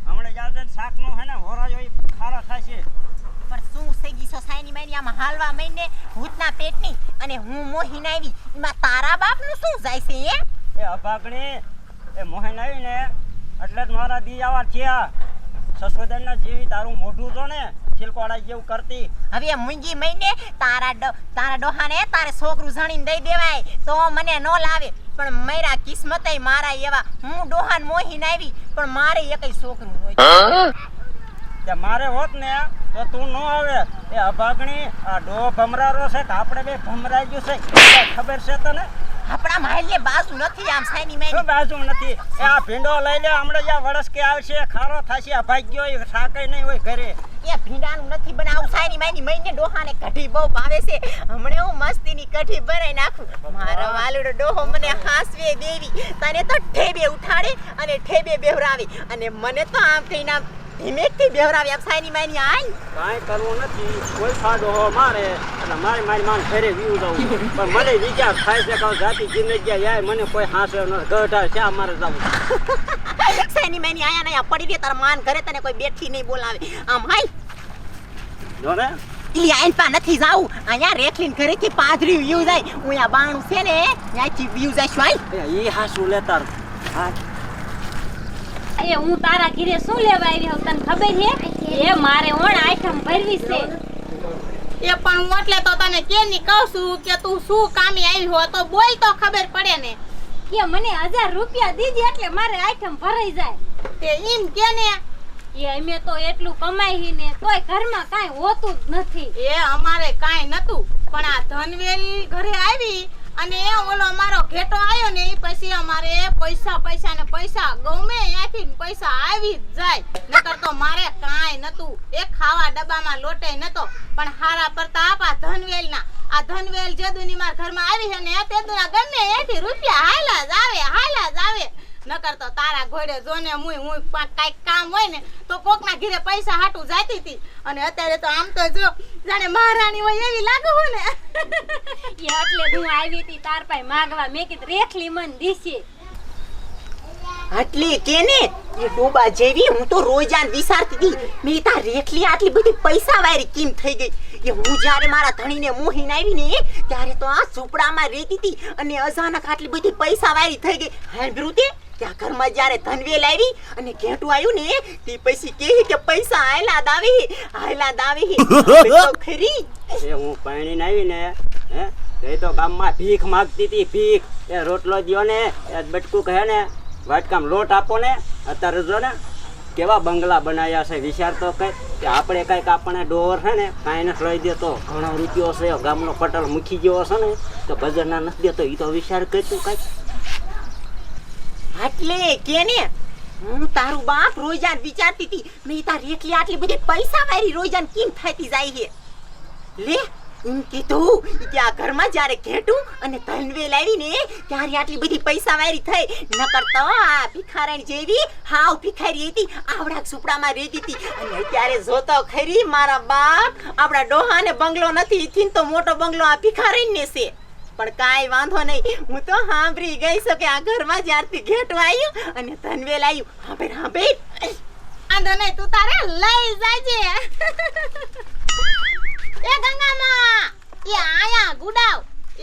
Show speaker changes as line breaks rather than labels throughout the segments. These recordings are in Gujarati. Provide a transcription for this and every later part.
હમણે જાજે શાકનો હે ને હોરાજો ઈ ખારા થાશે.
પણ શું સેગી સોસાયની મેની આમાં હાલવા મહિને ભૂતના પેટની અને હું મોહીન આવી એમાં તારા બાપનું શું જાય છે હે?
એ અભાગણી એ મોહન આવી ને એટલે જ મારા દી આવા થયા. સસોદનના જેવી તારું મોઢું જો ને છિલકોડા જેવું કરતી.
હવે મુંગી મહિને તારા ડોહાને તારે છોકરું જણીને દઈ દેવાય તો મને ન લાવે. પણ મારા કિસ્મતે મારા એવા હું ડોહાન મોહીન આવી પણ મારે એકય છોકરું હોય.
તે મારે હોત ને તો તું ન આવે. એ અભાગણી આ ડો ભમરારો છે કે આપણે બે ભમરાઈ ગયું છે ખબર છે તને?
આપણા માહલે બાજુ નથી આમ સાઈની મેની
બાજુ નથી. એ આ ભીંડો લઈ લે હમણાં જ્યાં વરસ કે આવશે ખારો થશે. આ ભાગ્યો એ શાકે નહીં હોય ઘરે.
એ ભીંડાનું નથી બનાવું સાઈની મેની મહિને ડોહાને કઢી બહુ ભાવે છે. હમણે હું મસ્તીની કઢી બનાવી નાખું. મારો વાલુડો ડોહો મને હાસવે દેવી તને તો ઠેબે ઉઠાડે અને ઠેબે બેહરાવે અને મને તો આમ કહીને આમ ધીમેથી બેહરાવે. આમ સાઈની મેની આઈ
કાંઈ કરવું નથી. કોઈ ફાડો મારે અને મારી માન ઘરે વીવું જવું. પણ મને વિચાર થાય છે કે જાતિ જિંદગી જાય મને કોઈ હાંસે ન ગઢા છે મારે જવું.
સાઈની મેની આયા નયા પડી દે તાર માન ઘરે તને કોઈ બેઠી નહીં બોલાવે. આમ હાઈ
જો ને
ઈ આઈન પા નથી જાવું. અહીંયા રેખલીન ઘરેથી પાદરી વ્યુ જાય. હું આ બાણું છે ને ત્યાંથી વ્યુ જાય શું આઈ
ઈ હાસું લે તાર. હા
એ હું તારા ઘરે શું લેવા આવી હું તને ખબર છે? એ મારે ઓણ આઈટમ ભરવી છે.
એ પણ હું એટલે તો તને કેની કહું છું કે તું શું કામે આવી હો તો બોલ તો ખબર પડે ને.
કે મને 1000 રૂપિયા દીધી એટલે મારે આઈટમ ભરાઈ જાય.
તે એમ કે ને
એ અમે તો એટલું કમાઈ ને તોય ઘરમાં કાંઈ હોતું જ નથી.
એ અમારે કાંઈ નતું પણ આ ધનવેલ ઘરે આવી અને એ ઓલો મારો ઘેટો આવ્યો ને એ પછી અમારે પૈસા ને પૈસા ગમે ત્યાંથી પૈસા આવી જ જાય. નકર તો મારે કાંઈ નતું. એ ખાવા ડબ્બામાં લોટે નતો. પણ હારા પ્રતાપ આ ધનવેલ જે દુની માર ઘરમાં આવી છે ને તે દુના ગમે ત્યાંથી રૂપિયા હાલા જ આવે. નકર તો તારા ઘોડે જોને હું કાંઈક કામ હોય ને તો કોકના ઘરે પૈસા હાટું જાતી હતી અને અત્યારે તો આમ તો જો જાણે મહારાણી હોય એવી લાગુ હું ને.
એટલે હું આવી હતી તાર પાસે માંગવા. મેં કીધું રેખલી મન દીશે
આટલી કેને એ ડોબા જેવી હું તો રોજાન વિચારતી હતી મેં તાર રેખલી આટલી બધી પૈસા વાળી કેમ થઈ ગઈ. એ હું જ્યારે મારા ધણીને મોહીને આવી ને ત્યારે તો આ ઝૂંપડામાં રહેતી હતી અને અચાનક આટલી બધી પૈસા વાળી થઈ ગઈ. હાંભળ્યું તે ત્યાં ઘરમાં જ્યારે ધનવેલ આવી અને ઘેટું આવ્યું ને તે પછી કહે કે પૈસા આયલા દાવી ખરી.
એ હું પાણીને આવી ને હે એ તો ગામમાં ભીખ માંગતી હતી. ભીખ એ રોટલો દ્યો ને એ બટકું કહે ને વાટકામ લોટ આપો ને. અત્યારે જો ને કેવા બંગલા બનાવ્યા છે. વિચાર તો કઈ કે આપણે કઈક આપણે ડોર છે ને કાંઈ નથી લઈ દે તો ઘણો રૂપિયો છે. ગામનો પટલ મૂકી ગયો છે ને તો બજારના નથી દેતો. એ તો વિચાર કરતું કઈક
આટલે કેને હું તારું બાપ રોજાન વિચારતી હતી મેં તાર રેખલી આટલી બધી પૈસા વાળી રોજાન કેમ થતી જાય છે. લે એમ કીધું કે આ ઘરમાં જ્યારે ઘેટું અને ધનવેલ આવી ને ત્યારે આટલી બધી પૈસા વાળી થઈ. નકર તો આ ભિખારણ જેવી હાવ ભિખારી હતી આવડા ઝૂંપડામાં રહેતી હતી અને અત્યારે જોતો ખરી મારા બાપ આપણા ડોહાને બંગલો નથી થી તો મોટો બંગલો આ ભિખારણ ને છે. પણ કાંઈ વાંધો નહીં. હું તો સાંભળી ગઈ છું કે આ ઘરમાં જ્યારથી ઘેટું આવ્યું અને ધનવેલ આવ્યું વાંધો
નહીં તું તારે લઈ જાજે. એ ગંગામાં એ આયા ગુડાવ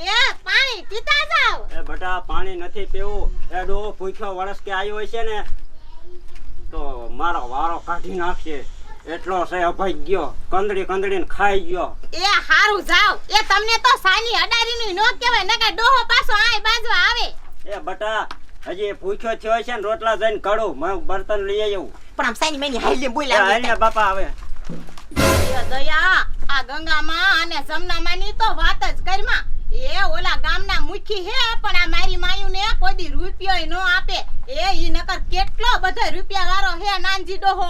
એ પાણી પીતા જાવ.
એ બટા પાણી નથી પીવું. એ ડો ભૂખ્યો વરસ કે આવ્યો છે ને તો મારો વારો કાઢી નાખશે એટલો છે. અભાઈ ગયો કંદડીને ખાઈ ગયો.
એ હારું જાવ. એ તમને તો સાની અડારીનું નો કહેવાય નકર ડોહો પાછો આય બાજવા આવે.
એ બટા હજી ભૂખ્યો થયો છે ને રોટલા જઈને કાઢું મેં બર્તન લઈ આવ્યું.
પણ આમ સાની મેની હાલે બોલાવે
હાલે બાપા આવે.
દયા આ ગંગામાં અને જમનામાંની તો વાત જ કરમાં. એ ઓલા ગામના મુખી હે પણ આ મારી માયું ને કોઈ દી રૂપિયો નો આપે. એ ઈ નકર કેટલો બધો રૂપિયા વાળો હે નાનજી ડોહો.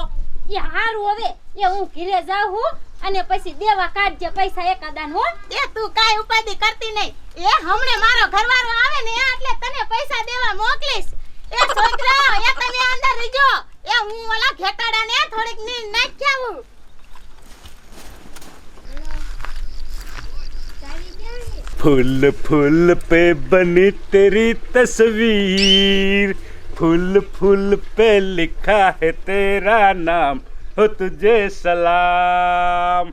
એ હારું હવે એ હું ઘરે જાઉં હું અને પછી દેવા કાઢજે પૈસા એકાદાન હો.
એ તું કાઈ ઉપાધિ કરતી નહીં. એ હમણે મારો ઘરવાળો આવે ને એટલે તને પૈસા દેવા મોકલીશ. એ છોકરા એ તમે અંદર રહીજો. એ હું ઓલા ઘેટાડાને થોડીક ની નાખી આવું.
फूल फूल पे बनी तेरी तस्वीर फूल फूल पे लिखा है तेरा नाम हो तुझे सलाम।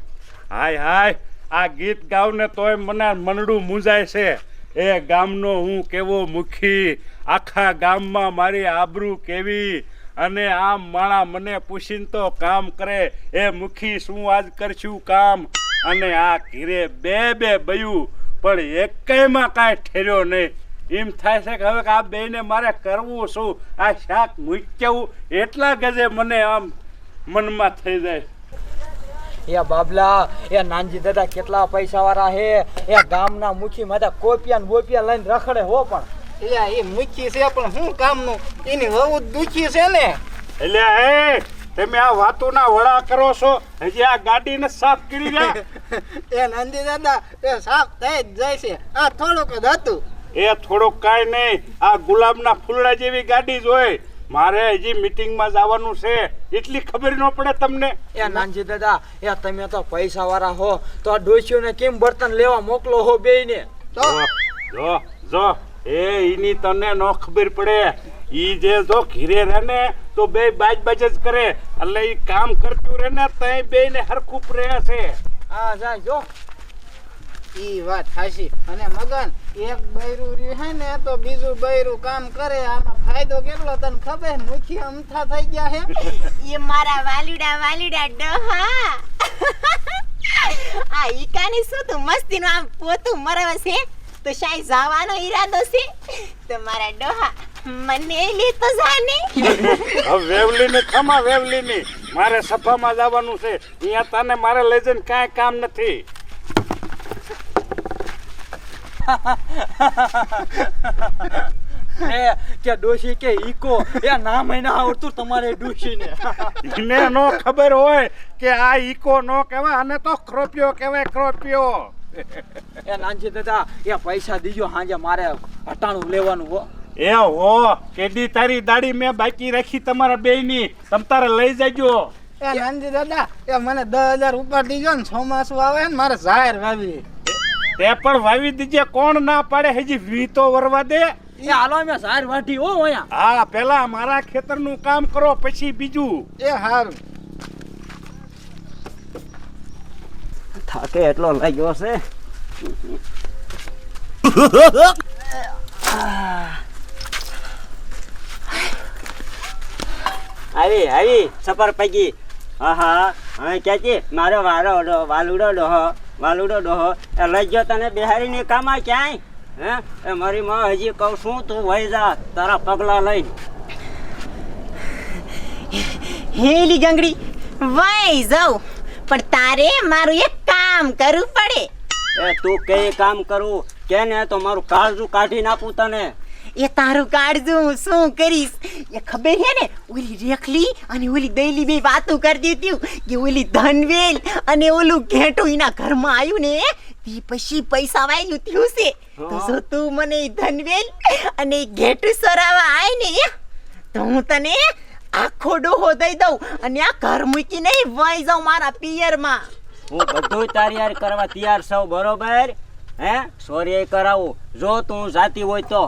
હાય હાય, આ ગીત ગાવને તોય મને મનડું મૂંઝાય છે. એ ગામનો હું કેવો મુખી, આખા ગામમાં મારી આબરૂ કેવી, અને આમ માણા મને પૂછીને તો કામ કરે. એ મુખી શું આજ કરશું કામ? અને આ ઘીરે બે બયું પણ એકેયમાં કાંઈ ઠેર્યો નહીં. એમ થાય છે કે હવે આ બેને મારે કરવું શું? આ શાક મૂક્યું એટલા ગજે મને આમ મનમાં થઈ જાય.
એ બાબલા, એ નાનજી દાદા કેટલા પૈસા વાળા હે. એ ગામના મુખી માતા કોપિયા ને બોપિયા લઈને રખડે હો. પણ
એ મુખી છે પણ શું કામનું? એની વહુ દુખી છે ને.
એટલે એ તમે આ વાતોના વડા કરો છો? હજી આ ગાડીને સાફ કરી રહ્યા?
એ નંદી દાદા એ સાફ થઈ જ જાય છે. આ થોડુંક જ હતું.
એ થોડુંક કાંઈ નહીં, આ ગુલાબના ફૂલડા જેવી ગાડી જ હોય. મારે હજી મીટિંગમાં જવાનું છે, એટલી ખબર ન પડે તમને?
એ નાનજી દાદા, એ તમે તો પૈસા વાળા હો, તો આ ડોશીઓને કેમ બર્તન લેવા મોકલો હો બેયને?
તો
જો એની તને ન ખબર પડે. ઈ જે જો ઘીરે રહે ને તો બે બાજ જ કરે, એટલે ઈ કામ કરતું રહે ને તઈ બેયને હરખું રહે છે.
હા જાય જો.
ઈ વાત હાચી. અને મગન, એક બૈરું રહ્યું હે ને તો બીજું બૈરું કામ કરે. આમાં ફાયદો કેટલો તને ખબર? મુખી અમથા થઈ ગયા હે.
એ મારા વાલુડા ડોહા. આ ઈકાની શું તું મસ્તીનું આમ પોતું મરવે છે? તો શાય જવાનો ઈરાદો છે તમારા ડોહા? મને લેતો જાને.
હવે વેવલીને ખમા, વેવલીની મારે સફામાં જવાનું છે. અહીંયા તને મારે લઈ જઈને કાંઈ કામ નથી.
કે ડોશી કે ઈકો એ નામ એને આવડતું તમારે ડોશીને.
એને નો ખબર હોય કે આ ઈકો નો કહેવાય, આને તો ક્રોપિયો કહેવાય, ક્રોપિયો.
એ નાનજી દાદા, એ પૈસા દીજો, હાંજે મારે હટાણું લેવાનું હો.
એ હો, કેદી તારી દાડી મેં બાકી રાખી તમારા બેયની, તમ તારે લઈ જાજો.
એ નંદી દાદા, એ મને 10,000 ઉપાડ દીજો ને. ચોમાસું આવે ને મારે જાહેર વાવી.
તે પણ વાવી દીજે, કોણ ના પાડે? હજી વી તો વરવા દે.
એ હાલો અમે સાર વાઢી હો અહીંયા.
હા, પેલા મારા ખેતરનું કામ કરો, પછી બીજું.
એ હારું.
થાકે એટલો લાગ્યો છે. આવી સફર પૈકી. હા હવે ક્યાંથી મારો વાલુડો ડોહો એ લઈ ગયો તને બિહારીની કામમાં ક્યાંય? હે એ મારી માં હજી કહું છું તું વહી જા તારા પગલા લઈને.
હેલી ગંગડી વઈ જાઉં, પણ તારે મારું એક કામ કરવું પડે.
એ તું કઈ કામ કરું કે ને તો મારું કાળજું કાઢી નાખું તને.
એ તારું કાળજું હું શું કરીશ? એ ખબર છે ને, ઓલી રેખલી અને ઓલી દૈલી બે વાતો કરતી હતી કે ઓલી ધનવેલ અને ઓલું ઘેટું એના ઘરમાં આવ્યું ને તે પછી પૈસા વાયલું થયું છે. તો જો તું મને ઈ ધનવેલ અને ઈ ઘેટું સરાવા આય ને તો હું તને આખો ડોહો દઈ દઉં અને આ ઘર મૂકીને વહી જાઉં મારા પિયરમાં.
હું બધું તારી યાર કરવા તૈયાર છું, બરોબર? હે સોરી કરાવું જો તું જાતી હોય તો.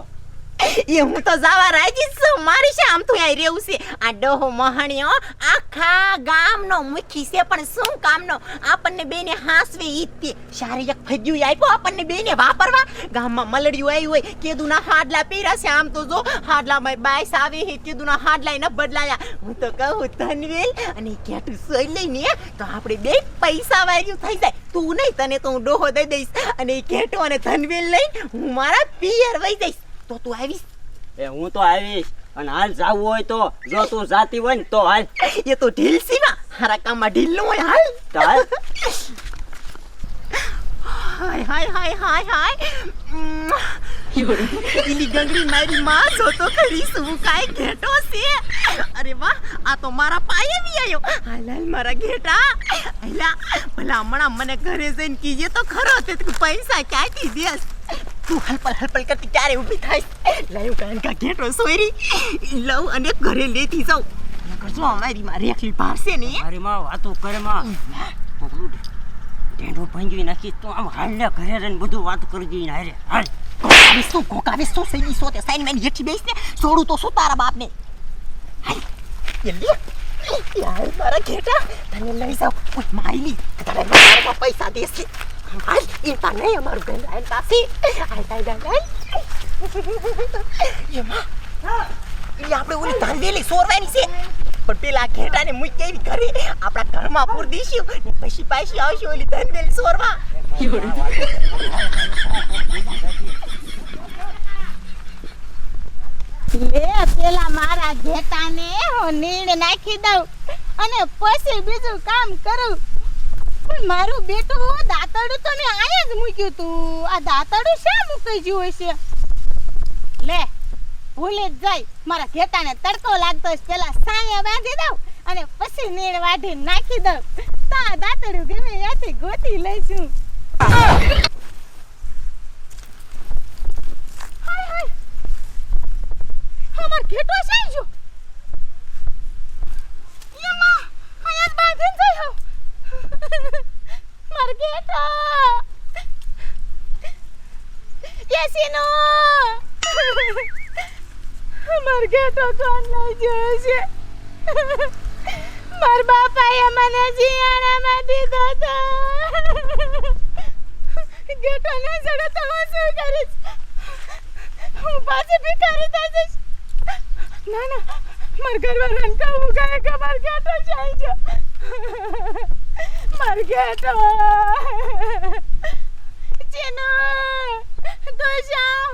એ હું તો જવા રાજી છું. મારી છે આમ તો અહીં રહેવું છે. આ ડોહો મહાણિયો આખા ગામનો મુખી છે, પણ શું કામનો? આપણને બેને હાંસવે ઈ જ. સારી એક ફગ્યું આપ્યો આપણને બેને વાપરવા. ગામમાં મલડિયું આવી હોય, કેદુના હાડલા પહેર્યા છે. આમ તો જો હાડલામાં બાઈસ આવે છે, કેદુના હાડલા ન બદલાયા. હું તો કહું ધનવેલ અને ઘેટું સોઈ લઈને તો આપણે બે પૈસા વાળ્યું થઈ જાય. તું નહીં, તને તો હું ડોહો દઈ દઈશ અને ઘેટું અને ધનવેલ લઈને હું મારા પિયર વહી જઈશ. તો તું આવીશ?
એ હું તો આવીશ, અને હાલ જાવું હોય તો જો તું જાતી હોય ને તો હાલ.
એ તો ઢીલ સીમાં હારા કામમાં ઢીલ નું હોય. હાલ
તો હાલ.
હાય ઈલી ગંગડી મારી માં જો તો ખરી શું કાય ઘેટો છે. અરે વાહ, આ તો મારા પાયે બી આવ્યો. હાલ મારા ઘેટા. અલા ભલા હમણાં મને ઘરે જઈને કીજે તો ખરો તે પૈસા ક્યાંથી દેસ? તું હલપલ કરતી ક્યારે ઊભી થાય? લાવ કાન કા ઘેટો સોયરી લઉં અને ઘરે લેતી જાઉં. કરજો અમારી માં રેખલી ભારશે ને.
મારી માં વાતો કરે માં ઢેંડો ભાંગી નાખી તો આમ હાલ ને ઘરે રહીને બધું વાત કરજી ને હારે હાલ.
ઘોકાવે શું સૈની સો તે સાઈન મેન હેઠી બેસને છોડું તો શું તારા બાપને હાય એ લે યાર મારા ઘેટા તને લઈ જાવ ઓય માઈલી તારે મારા પૈસા દેશે હાય એ તા નહીં અમારું ઘર આય તાસી આય યમા એ આપણે ઓલી ધાંધેલી સોરવાની છે પણ પેલા ઘેટાને મૂકી કેવી ઘરે આપણા ઘરમાં પૂર દીશું ને પછી પાછી આવશું ઓલી ધાંધેલી સોરવા
લે પેલા મારા ઘેટાને હું નીણ નાખી દઉં અને પછી બીજું કામ કરું પણ મારું બેટું દાંતરડું તો મેં આયા જ મૂક્યું તું આ દાંતરડું શા મૂકી ગયું હશે લે ભૂલી જ જાય મારા ઘેટાને તડકો લાગતો હશે પેલા સાંયે બાંધી દઉં અને પછી નીણ વાઢી નાખી દઉં તો આ દાંતરડું ગમે ત્યાંથી ગોતી લઈશું અમાર ઘેટો સાઈ જો યમા આયા બાંધીન જાય માર ઘેટો યસીનો માર ઘેટો કોણ લઈ ગયો છે માર બાપાએ મને જીયાણામાં દીધો તો ઘેટો ને જડો તો હું શું કરીશ હું પાછી ભિખારી થઈ જઈશ ના ના માર ઘરવાળાને કહું ગયા કે માર ઘેટો જાય જો માર ઘેટો ચેનો તો જાઓ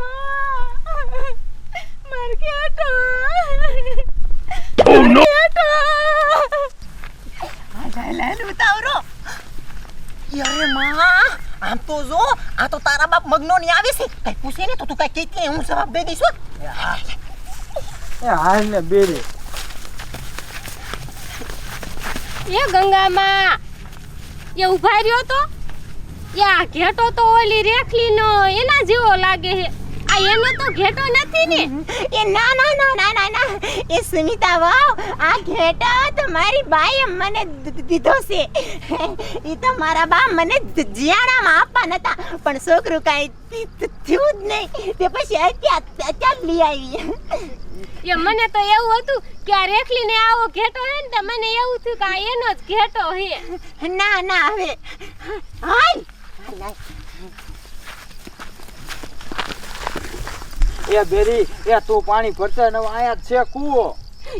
માર ઘેટો ઓ નો ઘેટો
લે ઉતાવરો યરે માં આમ તો જો આ તો તારા બાપ મગનો ની આવે છે કઈ પૂછે ને તો તું કઈ કહેતી હું જવાબ દઈ દઈશ
એ હાલ ને બેરે
એ ગંગામાં એ ઉભા રહ્યો તો એ આ ઘેટો તો ઓલી રેખલીનો એના જેવો લાગે છે આ એનો તો ઘેટો નથી ને
એ ના ના ના ના ના ના એ સુમિતા વાવ આ ઘેટા તો મારી બાઈએ મને દીધો છે એ તો મારા બા મને જીયાણામાં આપવા નતા પણ છોકરું કાંઈ થયું જ નહીં તે પછી અત્યારે લઈ આવી
એ મને તો એવું હતું કે આ રેખલીને આવો ઘેટો હે ને તો મને એવું થયું કે આ એનો જ ઘેટો હે
ના ના હવે હાલ
એ બેરી એ તું પાણી ભરતા ને આયા છે કૂવો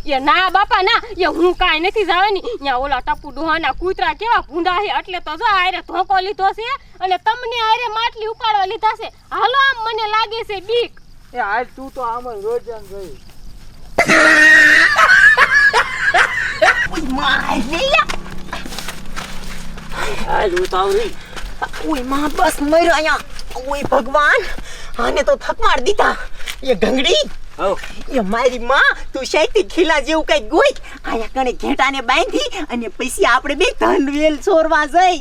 એ ના બાપા ના એ હું કાંઈ નથી જવાની ત્યાં ઓલા ટપુ ડોહાના કૂતરા કેવા ભૂંડા છે એટલે તો જો આરે ધોકો લીધો છે અને તમને આરે માટલી ઉપાડવા લીધા છે હાલો આમ મને લાગે છે બીક
એ હાલ તું તો આમ રોજ આમ જોઈ
ઓય માં લે
હાલ ઉતાવળી
ઓય માં બસ મર્યો અહીંયા ઓય ભગવાન આને તો થકમાર દીધા એ ગંગડી
હો
એ મારી માં તું શાયથી ખીલા જેવું કઈ ગોઈ આયા કણે ઘેટાને બાંધી અને પછી આપણે બે ધનવેલ ચોરવા જઈ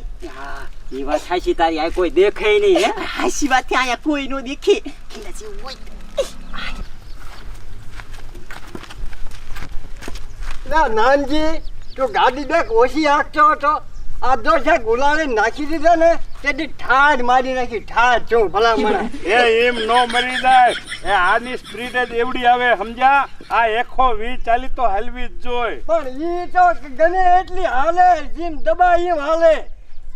એ વાત સાચી તારી આ કોઈ દેખાય નહીં હે
હાસી વાત થી આયા કોઈ નો દેખે ખીલા જેવું હોય
ના નાનજી તું ગાડી દેખ ઓછી આંકતો હતો આ જો છે ગુલાને નાખી દીધા ને તેથી ઠાડ મારી નાખી ઠાડ છું ભલા મને
એ એમ નો મરી જાય એ આની સ્પીડ જ એવડી આવે સમજ્યા આ 120 તો હલવી જ જોય
પણ ઈ તો ગને એટલી હાલે જેમ દબાઈ એમ હાલે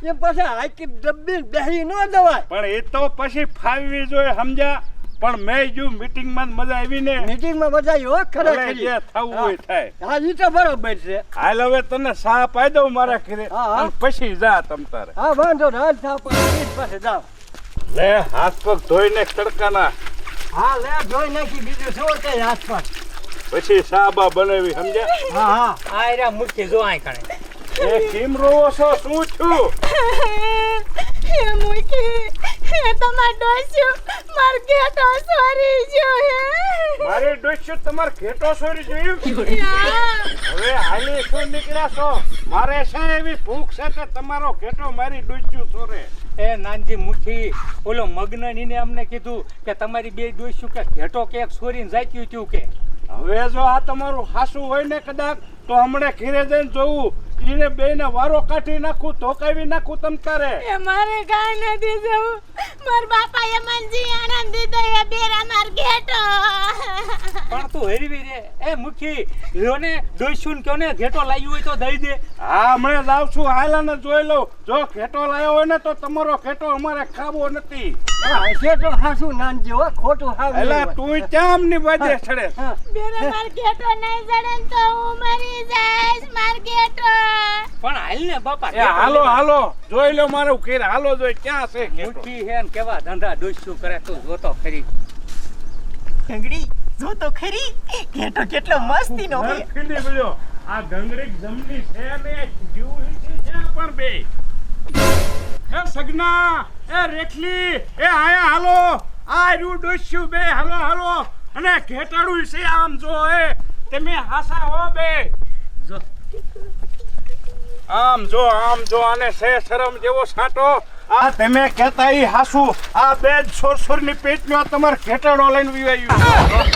એમ પછી હાકી દબી બેહી ન દવાય
પણ એ તો પછી ફાવવી જોઈએ સમજ્યા પણ મેં જો મીટિંગમાં મજા આવી ને
મીટિંગમાં બધા હો ખરેખર
જે થવું હોય થાય
હા ઈ તો બરોબર છે
હાલ હવે તને સા પાઈ દઉં મારા ઘરે
હા, હા.
અને પછી જા તમ તારે
હા વાંધો ને હાલ થાપ પાસે જાવ
લે હાથ પગ ધોઈને તડકાના
હા લે જોઈ નાખી બીજું શું કઈ આસપાસ
પછી સાબા બનાવી સમજ્યા
હા હા
આ રે મુઠ્ઠી જો આય કણે
એ કેમ રોવો છો શું છું
હે મુકી હે તમાર ડોસ્યો માર ઘેટો સોરી જો હે
મારે ડોસ્યો તમાર ઘેટો સોરી જોયું હવે હાલી શું નીકળ્યા છો મારે છે એવી ભૂખ છે કે તમારો ઘેટો મારી ડોસ્યું સોરે
એ નાનજી મુઠ્ઠી ઓલો મગ્નનીને અમને કીધું કે તમારી બે ડોસ્યું કે ઘેટો કે એક છોરીને જાત્યું થયું કે
હવે જો આ તમારું હાસું હોય ને કદાચ તો હમણે ઘરે જઈને જોવું એને બેને વારો કાઢી નાખું ધોકાવી નાખું તમ તારે
એ મારે કાંઈ નથી જવું માર બાપાએ મને જી આનંદ દીધો એ બેરા માર ઘેટો
પણ તું હેરવી રે એ મુખી લોને દોઈશું કયો ને ઘેટો લાવ્યું હોય તો દઈ દે.
હા હમણાં જાઉં છું હાલાને જોઈ લઉં જો ઘેટો લાવ્યો હોય ને તો તમારો ઘેટો અમારે ખાવો નથી
હશે તો હાસું નાનજી હો ખોટું હાવ
એટલે તું ચામની બાજે છડે
બેરા માર ઘેટો નહીં જડે ને તો હું મરી જઈશ માર ઘેટો
પણ હાલ ને બાપા
એ હાલો હાલો જોઈ લો મારું ઘેર હાલો જોઈ ક્યાં છે ઘેટો
મુઠ્ઠી હે ને કેવા ધંધા દોઈશું કરે તું જોતો ખરી.
ગંગડી જો તો ખરી ઘેટો કેટલો મસ્તીનો હોય.
ખીલી ગયો આ ગંગડી જમની છે ને જીવ છે પણ બે એ સગના એ રેખલી એ આયા હાલો આ રૂ ડોસ્યું બે હાલો હાલો અને ઘેટાડું છે આમ જો એ તમે હાસા હો બે જો આમ જો આને છે શરમ જેવો સાટો આ તમે કહેતા ઈ હાસુ આ બે સોરસોરની પેટનો તમાર ઘેટાડો લઈને વિવાયું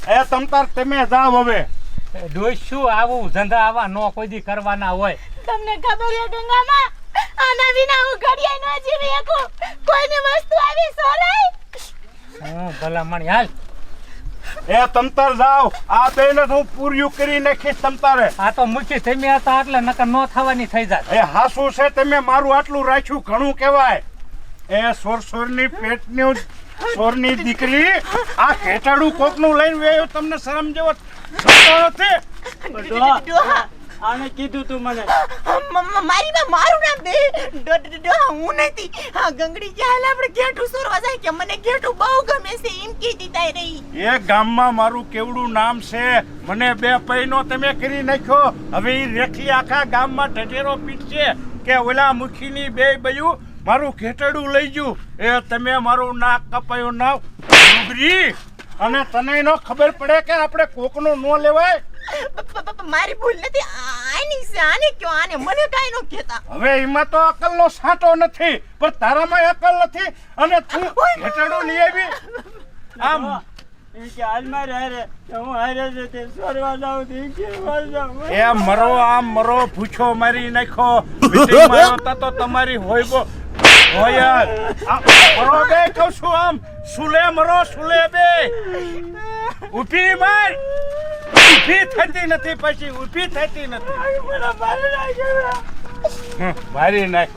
એ તમતાર તમે જાવ હવે
દોઈશું આવું ધંધા આવા નો કોઈ દી કરવાના હોય.
તમને ખબર છે ગંગામાં આના વિના હું ઘડિયાળ ન જીવી શકું કોઈની વસ્તુ આવી સોરાય
ભલામણ હાલ
એ તમતાર જાવ આ બેને હું પૂર્યું કરી નાખીશ તમતારે
આ તો મુખી તમે હતા એટલે નકર નો થવાની થઈ જાત.
એ હાસુ છે તમે મારું આટલું રાખ્યું ઘણું કહેવાય એ સોરસોરની પેટની સોરની દીકરી આ ઘેટાડું કોકનું લઈને વેયો તમને શરમ જેવો થતો નથી
ડોહા
આને કીધું તું મને
મારી માં મારું નામ દે ડોહા હું નથી હા ગંગડી ચાલ આપણે ઘેટું સોરવા જાય કે મને ઘેટું બહુ ગમે છે એમ કીધી તાઈ રહી
એ ગામમાં મારું કેવડું નામ છે મને બે પૈનો તમે કરી નાખ્યો હવે ઈ રેખલી આખા ગામમાં ઢઢેરો પીટશે કે ઓલા મુખીની બે બયું મારું ઘેટડું લઈ ગયું એ તમે મારું નાક કપાયું નાવ ડુગરી અને તને નો ખબર પડે કે આપણે કોકનું નો લેવાય
મારી ભૂલ નથી આની છે આને કયો આને મને કાઈ નો કહેતા
હવે એમાં તો અકલનો સાંટો નથી પણ તારામાં અકલ નથી અને તું ઘેટડું લઈ આવી આમ
એ કે હાલ મારે હારે હું હારે છે તે સોરવા જાઉં તે કે વાર જાઉં
એ મરો આમ મરો ભૂછો મારી નાખ્યો મીટિંગમાં આવતા તો તમારી હોયબો હોય આ મરો બે કહું છું આમ સુલે મરો સુલે બે ઊભી માર ઊભી થતી નથી પછી ઊભી થતી નથી મારી નાખ